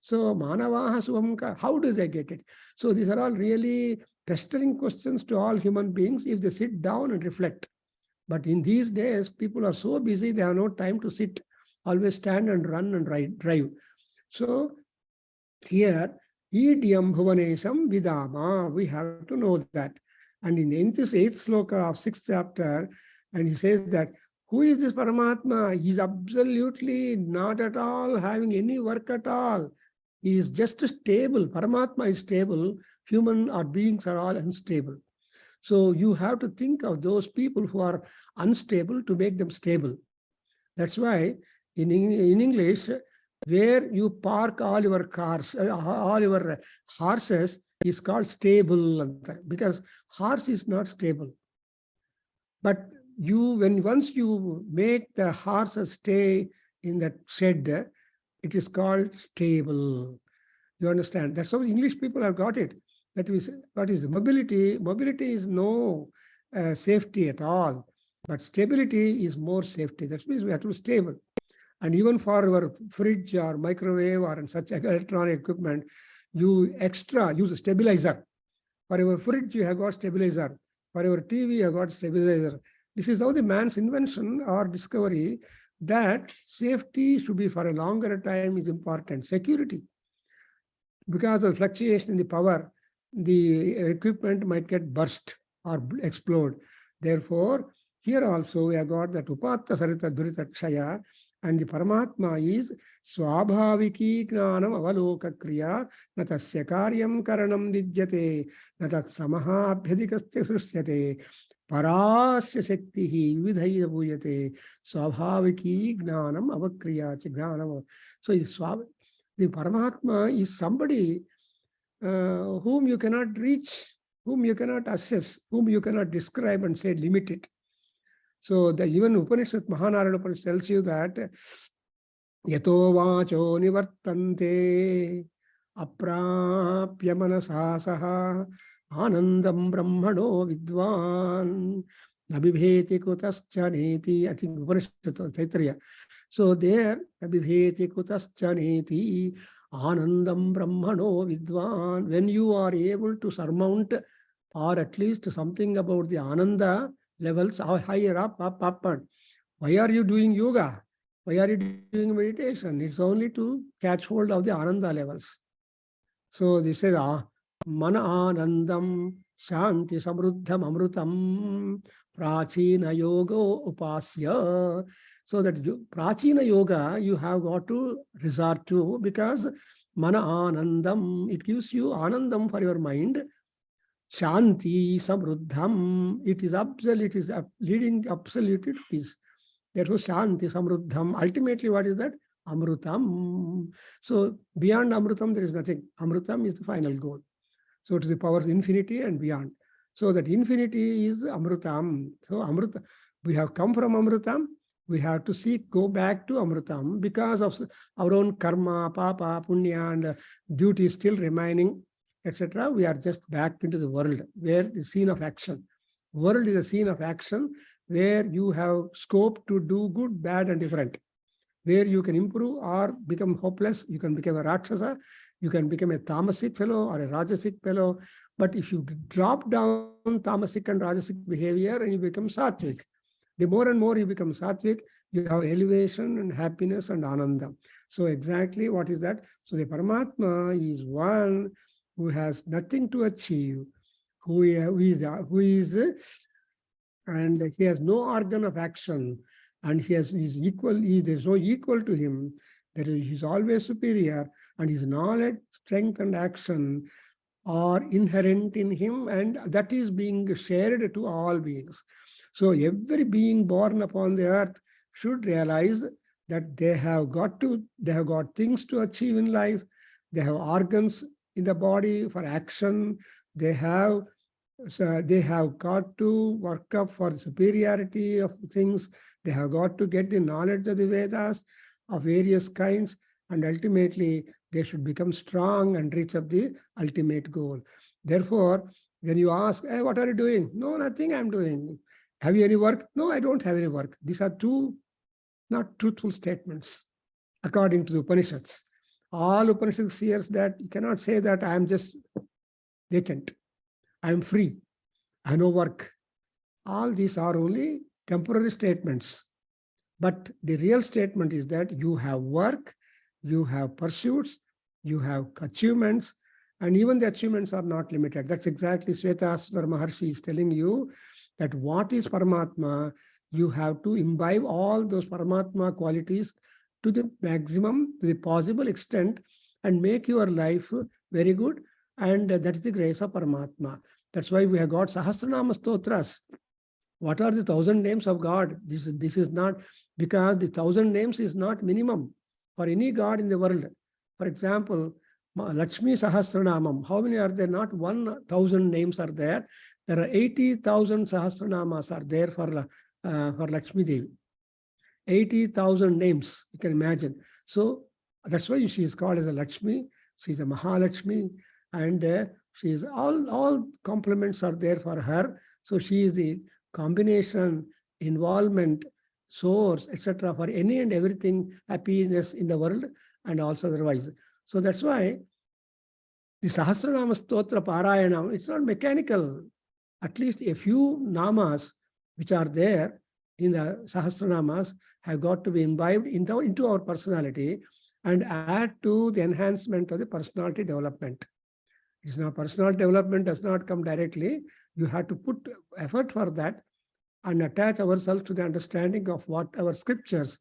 So manavaha subham, how do they get it? So these are all really pestering questions to all human beings if they sit down and reflect. But in these days, people are so busy, they have no time to sit, always stand and run and drive. So here, Idyam Bhuvanesham Vidama, we have to know that. And in the 8th sloka of 6th chapter, and he says that, who is this Paramatma? He is absolutely not at all having any work at all. He is just stable. Paramatma is stable. Human or beings are all unstable. So you have to think of those people who are unstable to make them stable. That's why in English, where you park all your cars, all your horses is called stable, because horse is not stable. But once you make the horse stay in that shed, it is called stable. You understand? That's how English people have got it. That is, what is mobility? Mobility is no safety at all, but stability is more safety. That means we have to be stable. And even for your fridge or microwave or such electronic equipment, you use a stabilizer. For your fridge, you have got stabilizer. For your TV, you have got stabilizer. This is how the man's invention or discovery that safety should be for a longer time is important. Security. Because of fluctuation in the power, the equipment might get burst or explode. Therefore, here also we have got that Upatta Sarita Durita Kshaya, and the Paramatma is Swabhaviki Gnanam Avaloka Kriya Natasya Karyam Karanam Vidyate Natat Samaha Abhyadikasya Srusyate Parasya Shaktihi Vidhaya Bhuyate Swabhaviki Gnanam Avakriya Gnanam. So the Paramatma is somebody whom you cannot reach, whom you cannot assess, whom you cannot describe and say limited. So the even Upanishad, Mahanarayana Upanishad tells you that yato vacho nivartante aprapya manasasaha anandam brahmano vidvan nabhibheti kutascha neti. I think Upanishad Taittiriya. So there, nabhibheti kutascha neti anandam brahmano vidvan. When you are able to surmount or at least something about the ananda levels, higher up. Why are you doing yoga? Why are you doing meditation? It's only to catch hold of the ananda levels. So this is mana anandam shanti samruddham amrutam prachina yoga upasya. So that prachina yoga you have got to resort to, because mana anandam, it gives you anandam for your mind. Shanti samruddham, it is absolute, it is leading absolute peace. Therefore, Shanti Samruddham. Ultimately, what is that? Amrutam. So beyond Amrutam, there is nothing. Amrutam is the final goal. So it is the power of infinity and beyond. So that infinity is Amrutam. So Amruta, we have come from Amrutam. We have to go back to Amrutam because of our own karma, papa, punya, and duty still remaining, etc. We are just back into the world where the scene of action. World is a scene of action where you have scope to do good, bad, and different. Where you can improve or become hopeless, you can become a Rakshasa, you can become a tamasic fellow or a rajasic fellow. But if you drop down tamasic and rajasic behavior and you become sattvic, the more and more you become sattvic, you have elevation and happiness and ananda. So exactly what is that? So the Paramatma is one who has nothing to achieve, who is and he has no organ of action, and he's equal. There's no equal to him. He's always superior, and his knowledge, strength, and action are inherent in him, and that is being shared to all beings. So every being born upon the earth should realize that they have got things to achieve in life. They have organs in the body for action. They have got to work up for the superiority of things. They have got to get the knowledge of the Vedas of various kinds, and ultimately they should become strong and reach up the ultimate goal. Therefore, when you ask, hey, what are you doing? No, nothing I'm doing. Have you any work? No, I don't have any work. These are two not truthful statements according to the Upanishads. All Upanishads says that you cannot say that I am just vacant. I am free. I have no work. All these are only temporary statements. But the real statement is that you have work, you have pursuits, you have achievements, and even the achievements are not limited. That's exactly Svetasvataropanishad Maharshi is telling you that what is Paramatma, you have to imbibe all those Paramatma qualities to the maximum, to the possible extent, and make your life very good. And that's the grace of Paramatma. That's why we have got Sahasranama Stotras. What are the 1,000 names of God? This is not, because the 1,000 names is not minimum for any God in the world. For example, Lakshmi Sahasranamam. How many are there? Not 1,000 names are there. There are 80,000 Sahasranamas are there for Lakshmi Devi. 80,000 names, you can imagine. So that's why she is called as a Lakshmi. She is a Mahalakshmi, and she is all compliments are there for her. So she is the combination, involvement, source, etc. for any and everything happiness in the world and also otherwise. So that's why the Sahasranama Stotra Parayana, it's not mechanical. At least a few namas which are there in the Sahasranamas have got to be imbibed into our personality and add to the enhancement of the personality development. It's not personal development does not come directly. You have to put effort for that and attach ourselves to the understanding of what our scriptures,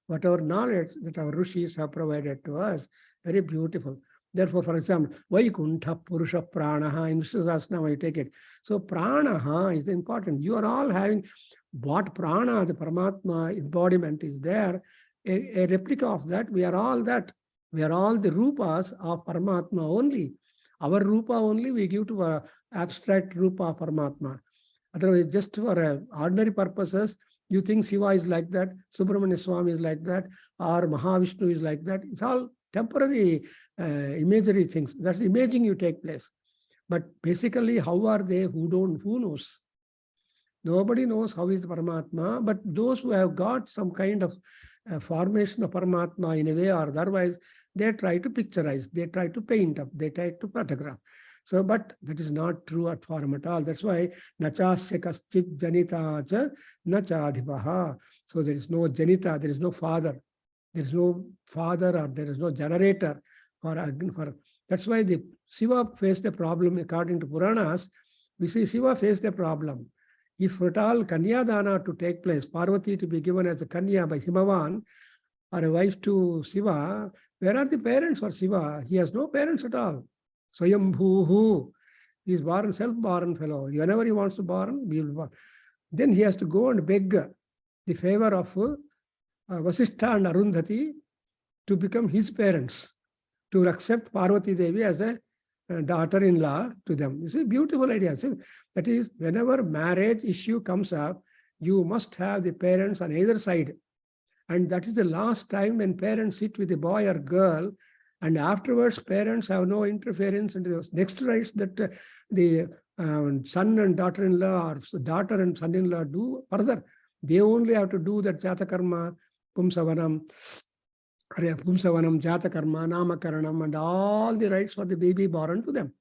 what our knowledge that our rishis have provided to us. Very beautiful. Therefore, for example, Vaikuntha Purusha Pranaha, in Vishnu Sahasranama you take it. So Pranaha is important. You are all having what Prana, the Paramatma embodiment is there, a replica of that. We are all that. We are all the rupas of Paramatma only. Our rupa only we give to our abstract rupa Paramatma. Otherwise, just for ordinary purposes, you think Shiva is like that, Subramanya Swami is like that, or Mahavishnu is like that. It's all temporary imagery things. That's imaging you take place. But basically, how are they? Who knows? Nobody knows how is Paramatma, but those who have got some kind of formation of Paramatma in a way or otherwise, they try to picturize, they try to paint up, they try to photograph. So, but that is not true at form at all. That's why nachasya kaschit janita cha nachadhipaha. So there is no janita, there is no father. There is no father or there is no generator for that's why the Shiva faced a problem according to Puranas. We see Shiva faced a problem. If at all Kanyadana to take place, Parvati to be given as a Kanya by Himavan or a wife to Shiva, where are the parents for Shiva? He has no parents at all. Swayambhuhu. He is born, self-born fellow. Whenever he wants to born, he will born. Then he has to go and beg the favor of Vasishtha and Arundhati to become his parents, to accept Parvati Devi as a daughter-in-law to them. You see, beautiful idea. See, that is, whenever marriage issue comes up, you must have the parents on either side. And that is the last time when parents sit with a boy or girl, and afterwards parents have no interference into the next rites that the son and daughter-in-law or daughter and son-in-law do further. They only have to do that Jatakarma, Pumsavanam, Jatakarma, Namakaranam, and all the rites for the baby born to them.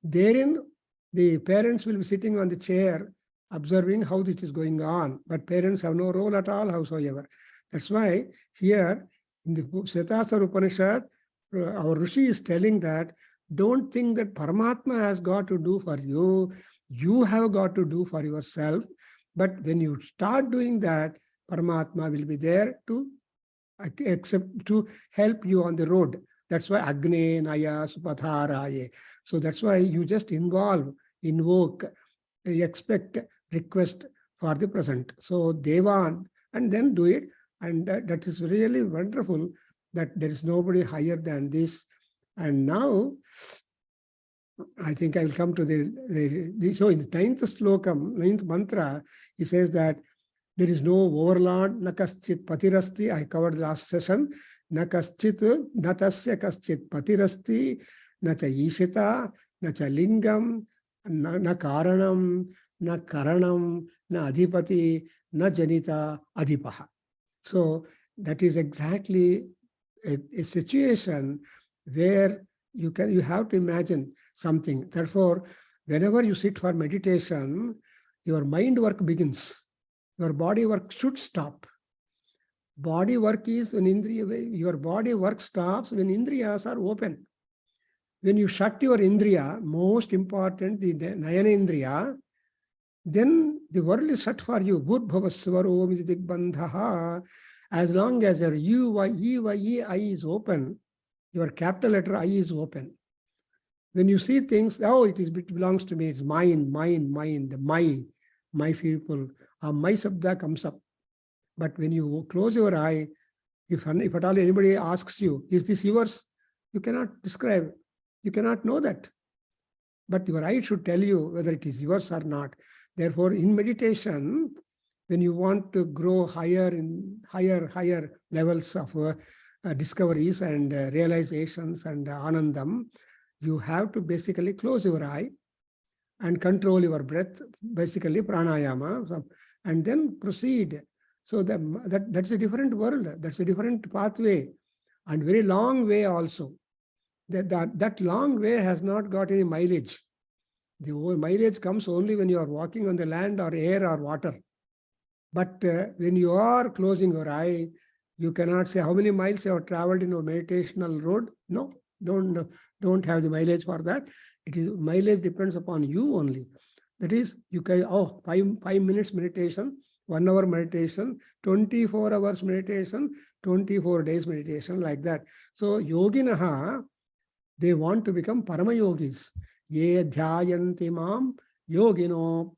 Therein, the parents will be sitting on the chair observing how it is going on, but parents have no role at all, howsoever. That's why here in the Svetasvataropanishad, our Rishi is telling that don't think that Paramatma has got to do for you, you have got to do for yourself. But when you start doing that, Paramatma will be there to accept, to help you on the road. That's why Agne Naya Supatharaye. So that's why you just invoke, expect, request for the present. So Devan, and then do it. And that is really wonderful that there is nobody higher than this. And now, I think I will come to so in the 9th slokam, 9th mantra, he says that there is no overlord, na kaschit patirasti. I covered the last session. Na kaschit, na tasya kaschit patirasti, na cha ishita, na cha lingam, na karanam, na karanam, na adhipati, na janita adhipaha. So that is exactly a situation where you have to imagine something. Therefore, whenever you sit for meditation, your mind work begins. Your body work should stop. Body work is when your body work stops when indriyas are open. When you shut your indriya, most important, the nayana indriya, then the world is shut for you. Bhurbhavasvaro digbandhaha. As long as your I is open, your capital letter I is open. When you see things, oh, it belongs to me, it's mine, the my people, my sabda comes up. But when you close your eye, if at all anybody asks you, is this yours? You cannot describe, you cannot know that. But your eye should tell you whether it is yours or not. Therefore, in meditation, when you want to grow higher levels of discoveries and realizations and anandam, you have to basically close your eye and control your breath, basically pranayama, and then proceed. So that's a different world, that's a different pathway, and very long way also. That long way has not got any mileage. The mileage comes only when you are walking on the land or air or water. But when you are closing your eye, you cannot say how many miles you have traveled in a meditational road. No, don't have the mileage for that. Mileage depends upon you only. That is, you can 5 minutes meditation, 1 hour meditation, 24 hours meditation, 24 days meditation, like that. So yoginaha, they want to become parama yogis. Ye adhyayanti mam yogino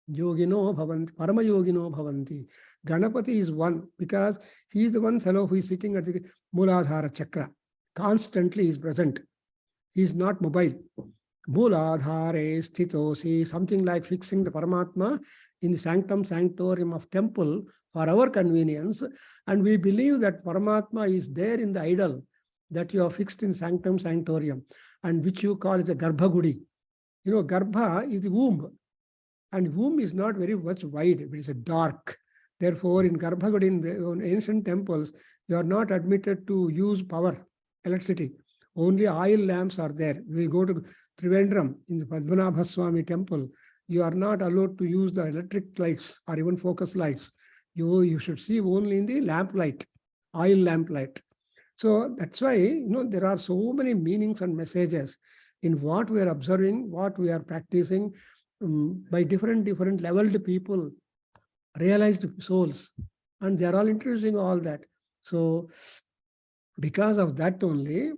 bhavanti, parama yogino bhavanti. Ganapati is one because he is the one fellow who is sitting at the Mooladhara chakra. Constantly is present. He is not mobile. Mooladhare sthitosi, something like fixing the Paramatma in the sanctum sanctorium of temple for our convenience. And we believe that Paramatma is there in the idol that you have fixed in sanctum sanctorium, and which you call as a Garbhagudi. You know, Garbha is the womb, and womb is not very much wide, it is a dark. Therefore, in Garbhagudi, in ancient temples, you are not admitted to use power, electricity. Only oil lamps are there. We go to Trivandrum in the Padmanabha Swami temple, you are not allowed to use the electric lights or even focus lights. You should see only in the lamp light, oil lamp light. So that's why, there are so many meanings and messages in what we are observing, what we are practicing by different leveled people, realized souls, and they are all introducing all that. So because of that only,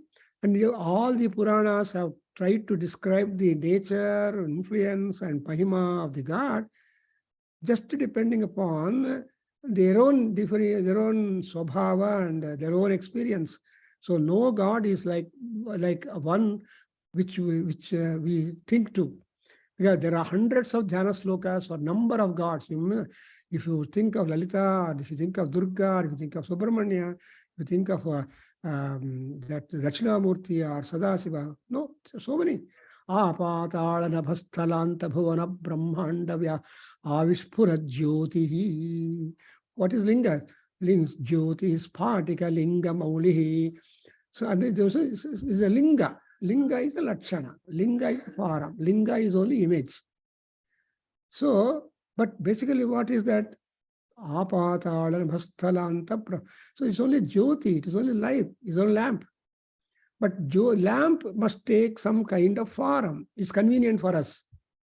and all the Puranas have tried to describe the nature, influence, and Mahima of the God, just depending upon their own different, their own swabhava and their own experience. So no God is like one which we think to. Because there are hundreds of Dhyana slokas or number of gods. If you think of Lalita, if you think of Durga, if you think of Subramanya, if you think of that Dakshinamurti or Sadashiva, no, so many. Apatala nabhasthalanta bhuvana brahmandavya avishpura jyotihi. What is linga? Jyoti is partika linga maulihi. So there is a linga. Linga is a lakshana. Linga is param. Linga is only image. So, but basically what is that? Apatala bhasthalanta. So it's only jyoti. It is only light. It's only lamp. But lamp must take some kind of form. It's convenient for us.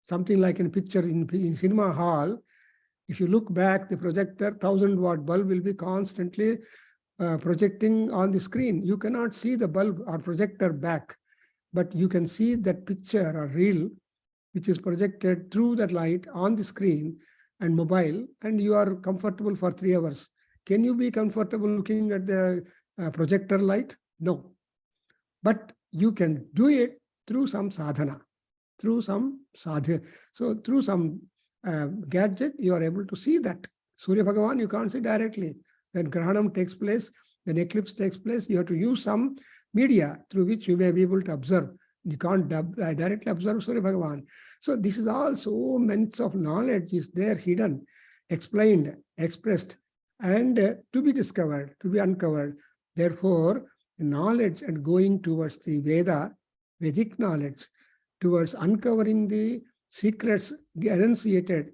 Something like in a picture in cinema hall. If you look back, the projector 1000-watt bulb will be constantly projecting on the screen. You cannot see the bulb or projector back, but you can see that picture or reel which is projected through that light on the screen and mobile, and you are comfortable for 3 hours. Can you be comfortable looking at the projector light? No. But you can do it through some sadhana, through some sadhya. So through some gadget, you are able to see that. Surya Bhagavan, you can't see directly. When Grahanam takes place, when eclipse takes place, you have to use some media through which you may be able to observe. You can't directly observe Surya Bhagavan. So this is all so immense of knowledge is there hidden, explained, expressed, and to be discovered, to be uncovered. Therefore, knowledge and going towards the Vedic knowledge, towards uncovering the secrets enunciated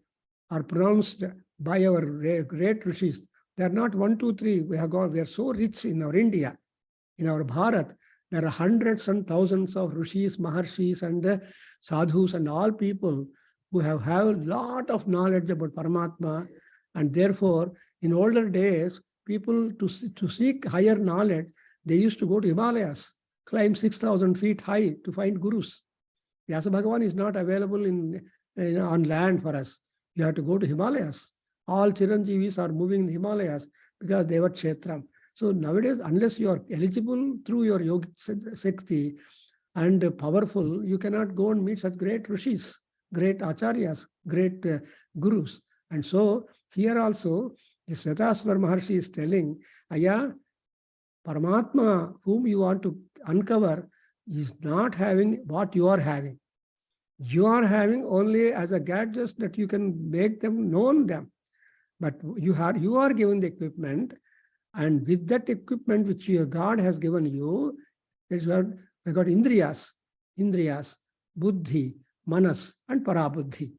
or pronounced by our great rishis. They are not 1, 2, 3. We are so rich in our India, in our Bharat. There are hundreds and thousands of rishis, maharshis, and sadhus, and all people who have a lot of knowledge about Paramatma. And therefore, in older days, people to seek higher knowledge, they used to go to Himalayas, climb 6,000 feet high to find gurus. Vyasa Bhagavan is not available on land for us. You have to go to Himalayas. All Chiranjeevis are moving in the Himalayas because they were Kshetram. So nowadays, unless you are eligible through your yogic Shakti and powerful, you cannot go and meet such great rishis, great acharyas, great gurus. And so here also, the Svetasvataropanishad Maharshi is telling, Aya, Paramatma, whom you want to uncover, is not having what you are having. You are having only as a gadget that you can make them known them. But you are given the equipment, and with that equipment which your God has given you, we got Indriyas, Buddhi, Manas, and Parabuddhi.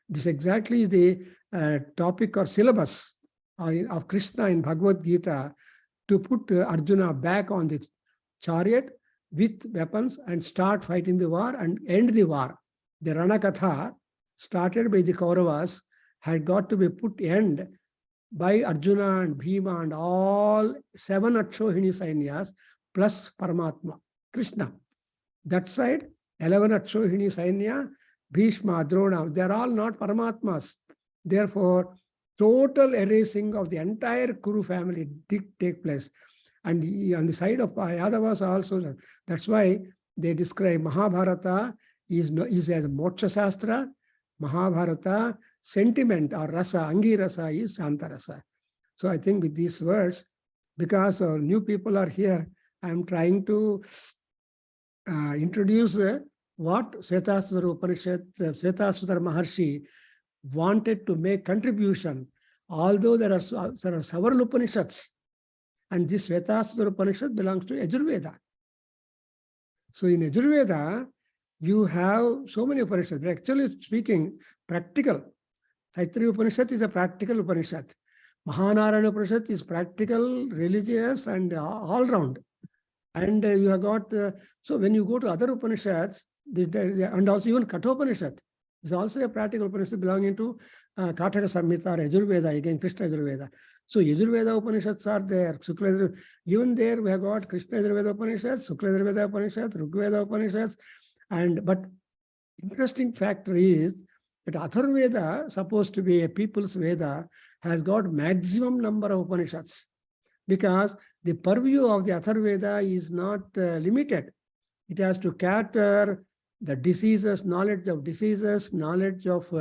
This exactly is the topic or syllabus of Krishna in Bhagavad Gita, to put Arjuna back on the chariot with weapons and start fighting the war and end the war. The Ranakatha, started by the Kauravas, had got to be put end by Arjuna and Bhima and all 7 Akshohini Sainyas plus Paramatma, Krishna. That side, 11 Akshohini Sainya, Bhishma, Drona, they are all not Paramatmas. Therefore, total erasing of the entire Kuru family did take place. And on the side of Yadavas also, that's why they describe Mahabharata is as Moksha Shastra, Mahabharata sentiment or rasa, Angi rasa is Santarasa. So I think with these words, because new people are here, I am trying to introduce what Svetasvataropanishad, Svetasvatara Maharshi wanted to make contribution, although there are several Upanishads, and this Svetasvataropanishad belongs to Yajurveda. So in Yajurveda, you have so many Upanishads, but actually speaking, practical. Taittiriya Upanishad is a practical Upanishad. Mahanarayana Upanishad is practical, religious, and all round. And you have got, so when you go to other Upanishads, and also even Kathopanishad is also a practical Upanishad belonging to Kataka Samhita or Yajurveda, again Krishna Yajurveda. So Yajurveda Upanishads are there. Shukla, even there we have got Krishna Yajurveda Upanishads, Shukla Yajurveda Upanishads, Rigveda Upanishads. But interesting factor is But Atharvaveda, supposed to be a people's Veda, has got maximum number of Upanishads because the purview of the Atharvaveda is not limited. It has to cater the diseases, knowledge of diseases, knowledge of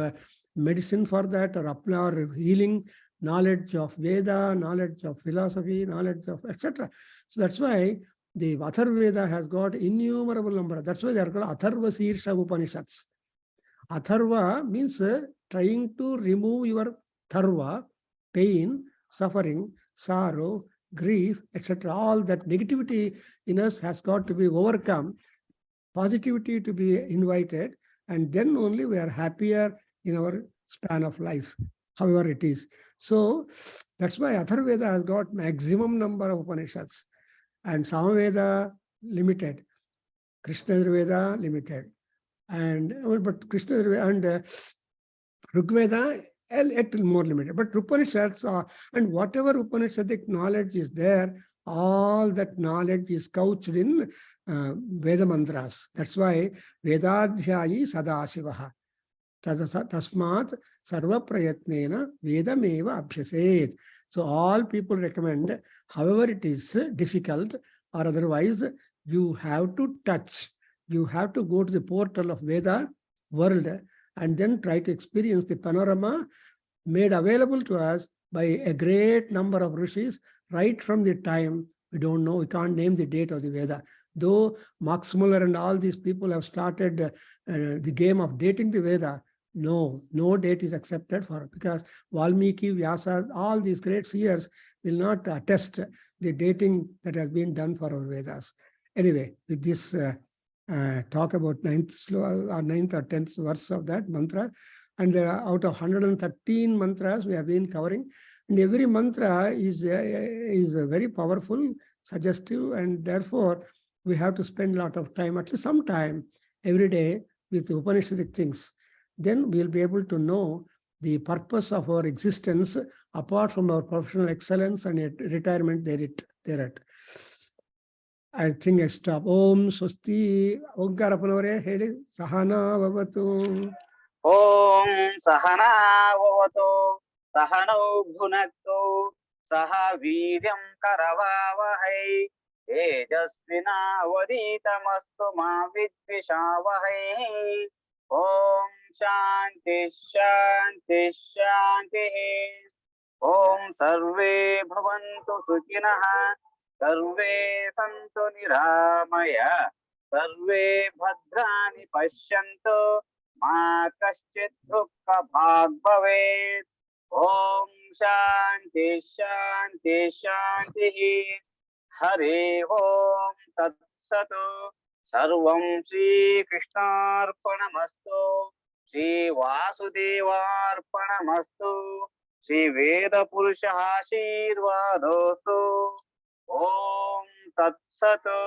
medicine for that, or healing, knowledge of Veda, knowledge of philosophy, knowledge of etc. So that's why the Atharvaveda has got innumerable number. That's why they are called Atharva Sirsha Upanishads. Atharva means trying to remove your tharva, pain, suffering, sorrow, grief, etc. All that negativity in us has got to be overcome, positivity to be invited, and then only we are happier in our span of life, however it is. So that's why Atharvaveda has got maximum number of Upanishads, and Samaveda limited, Krishna Veda limited, and but Krishna and Rigveda a little more limited. But Upanishads are, and whatever Upanishadic knowledge is there, all that knowledge is couched in Veda mantras. That's why Vedadhyayi Sadashivaha. Tasmat Sarva Prayatnena Vedameva Abhyaset. So all people recommend, however it is difficult or otherwise, you have to touch. You have to go to the portal of Veda world and then try to experience the panorama made available to us by a great number of rishis right from the time, we don't know, we can't name the date of the Veda. Though Max Muller and all these people have started the game of dating the Veda, no date is accepted for it, because Valmiki, Vyasa, all these great seers will not attest the dating that has been done for our Vedas. Anyway, with this talk about ninth or 10th verse of that mantra, and there are out of 113 mantras we have been covering, and every mantra is very powerful, suggestive, and therefore we have to spend a lot of time, at least some time every day, with Upanishadic things. Then we'll be able to know the purpose of our existence apart from our professional excellence and retirement thereat. I think I stop. Om Swasti. Omkara Panavare Hedi Sahana Vavatu. Om Sahana Vavatu. Sahano Bhunaktu. Saha Viryam Karavavahai. Tejasvina Vaditamastu Ma Vidvishavahai. Om Shanti Shanti Shanti. Om Sarve Bhavantu Sukhinaha. Sarve Santu Niramaya. Sarve Bhadrani Pashyantu. Ma Kaschit Dukkha Bhag Bhavet. Om Shanti Shanti Shanti. Hare Om Tat Satu. Sarvam Shri Krishnarpanamastu. Shri Vasudevarpanamastu. Shri Veda Purusha Ashirvadostu. Om Tat Satu.